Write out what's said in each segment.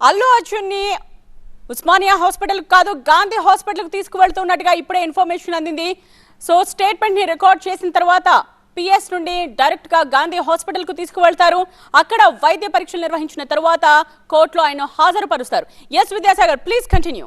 అల్లు అర్జున్ ని ఉస్మానియా హాస్పిటల్ కాదు గాంధీ హాస్పిటల్ కు తీసుకువెళ్తున్నట్టుగా ఇప్పుడే ఇన్ఫర్మేషన్ అందింది. సో స్టేట్మెంట్ ని రికార్డ్ చేసిన తర్వాత పిఎస్ నుండి డైరెక్ట్ గా గాంధీ హాస్పిటల్ కు తీసుకువెళ్తారు. అక్కడ వైద్య పరీక్షలు నిర్వహించిన తర్వాత కోర్టులో ఆయన హాజరుపరుస్తారు. S Vidyasagar, please continue.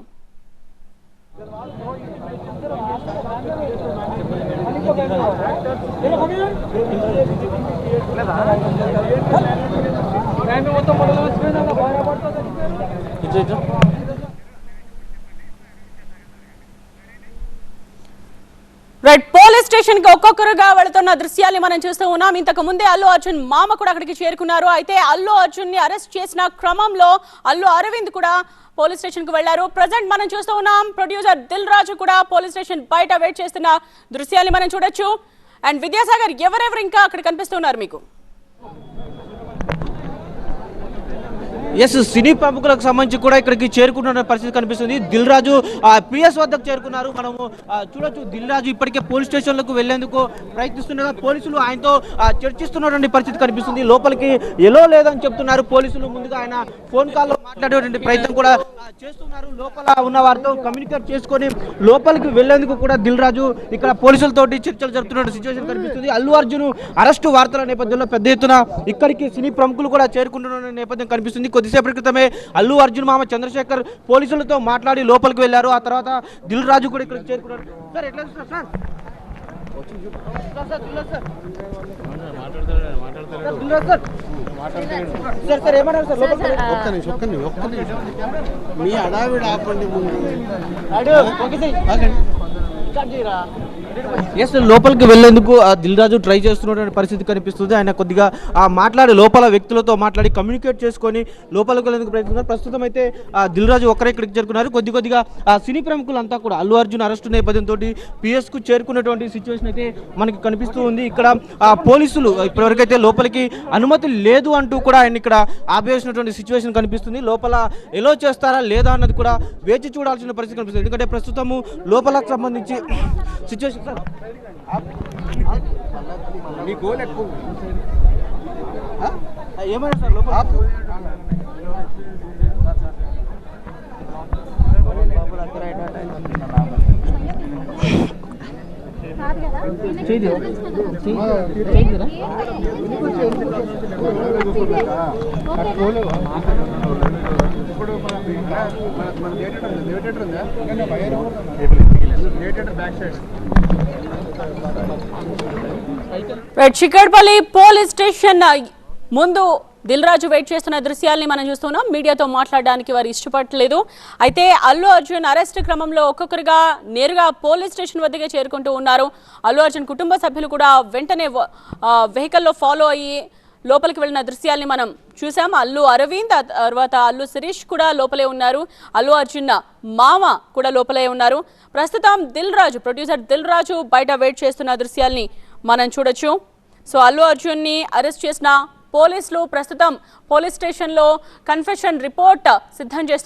Right, police station కి ఒక్కొక్కరుగా వెళుతున్న దృశ్యాన్ని మనం చూస్తూ ఉన్నాం. ఇంతకు ముందే అల్లు అర్జున్ మామ కూడా అక్కడికి చేరుకున్నారు. అయితే అల్లు అర్జున్ ని అరెస్ట్ చేసిన క్రమంలో అల్లు అరవింద్ కూడా పోలీస్ స్టేషన్ కు వెళ్లారు. ప్రజెంట్ మనం చూస్తూ ఉన్నాం ప్రొడ్యూసర్ దిల్ రాజు కూడా పోలీస్ స్టేషన్ బయట వెయిట్ చేస్తున్న దృశ్యాన్ని మనం చూడొచ్చు. అండ్ విద్యాసాగర్, ఎవరెవరు ఇంకా అక్కడ కనిపిస్తున్నారు మీకు? ఎస్, సినీ ప్రముఖులకు సంబంధించి కూడా ఇక్కడికి చేరుకుంటున్న పరిస్థితి కనిపిస్తుంది. దిల్ రాజు పిఎస్ వద్దకు చేరుకున్నారు. మనము చూడొచ్చు, దిల్ రాజు ఇప్పటికే పోలీస్ స్టేషన్లకు వెళ్లేందుకు ప్రయత్నిస్తుండగా పోలీసులు ఆయనతో చర్చిస్తున్నటువంటి పరిస్థితి కనిపిస్తుంది. లోపలికి ఎలో లేదని చెప్తున్నారు పోలీసులు. ముందుగా ఆయన ఫోన్ కాల్లో మాట్లాడేటువంటి ప్రయత్నం కూడా చేస్తున్నారు. లోపల ఉన్న వారితో కమ్యూనికేట్ చేసుకొని లోపలికి వెళ్లేందుకు కూడా దిల్ రాజు ఇక్కడ పోలీసులతోటి చర్చలు జరుపుతున్న సిచ్యువేషన్ కనిపిస్తుంది. అల్లు అర్జున్ అరెస్టు వార్తల నేపథ్యంలో పెద్ద ఎత్తున ఇక్కడికి సినీ ప్రముఖులు కూడా చేరుకుంటున్న నేపథ్యం కనిపిస్తుంది. కొద్దిసేపటి క్రితమే అల్లు అర్జున్ మామ చంద్రశేఖర్ పోలీసులతో మాట్లాడి లోపలికి వెళ్లారు. ఆ తర్వాత దిల్ రాజు కూడా ఇక్కడ చేరుకున్నారు. సార్, ఎట్లా సార్? మీ అడావిడ ఆపండి ఎస్, లోపలికి వెళ్లేందుకు దిల్ రాజు ట్రై చేస్తున్నటువంటి పరిస్థితి కనిపిస్తుంది. ఆయన కొద్దిగా మాట్లాడి లోపల వ్యక్తులతో మాట్లాడి కమ్యూనికేట్ చేసుకొని లోపలికి వెళ్లేందుకు ప్రయత్నిస్తున్నారు. ప్రస్తుతం అయితే దిల్ రాజు ఒక్కరే ఇక్కడికి చేరుకున్నారు. కొద్దిగా సినీ ప్రముఖులంతా కూడా అల్లు అర్జున్ అరెస్టు నేపథ్యంతో పిఎస్ కు చేరుకున్నటువంటి సిచ్యువేషన్ అయితే మనకి కనిపిస్తూ ఉంది. ఇక్కడ పోలీసులు ఇప్పటివరకైతే లోపలికి అనుమతి లేదు అంటూ కూడా ఆయన ఇక్కడ ఆపేసినటువంటి సిచ్యువేషన్ కనిపిస్తుంది. లోపల ఎలో చేస్తారా లేదా అన్నది కూడా వేచి చూడాల్సిన పరిస్థితి కనిపిస్తుంది. ఎందుకంటే ప్రస్తుతము లోపలకు సంబంధించి సిచ్యువేషన్ మీ గోల్ ఎక్కువ ఏమైనా సార్ లోపల చిక్కడపల్లి పోలీస్ స్టేషన్ ముందు దిల్ రాజు వెయిట్ చేస్తున్న దృశ్యాల్ని మనం చూస్తున్నాం. మీడియాతో మాట్లాడడానికి వారు ఇష్టపడలేదు. అయితే అల్లు అర్జున్ అరెస్ట్ క్రమంలో ఒక్కొక్కరుగా నేరుగా పోలీస్ స్టేషన్ వద్దకే చేరుకుంటూ ఉన్నారు. అల్లు అర్జున్ కుటుంబ సభ్యులు కూడా వెంటనే వెహికల్లో ఫాలో అయ్యి లోపలికి వెళ్ళిన దృశ్యాల్ని మనం చూసాం. అల్లు అరవింద్, తర్వాత అల్లు శిరీష్ కూడా లోపలే ఉన్నారు. అల్లు అర్జున్ మామ కూడా లోపలే ఉన్నారు. ప్రస్తుతం దిల్ రాజు, ప్రొడ్యూసర్ దిల్ రాజు బయట వెయిట్ చేస్తున్న దృశ్యాల్ని మనం చూడొచ్చు. సో అల్లు అర్జున్ ని అరెస్ట్ చేసిన పోలీసులు ప్రస్తుతం పోలీస్ స్టేషన్లో కన్ఫెషన్ రిపోర్ట్ సిద్ధం చేస్తున్నారు.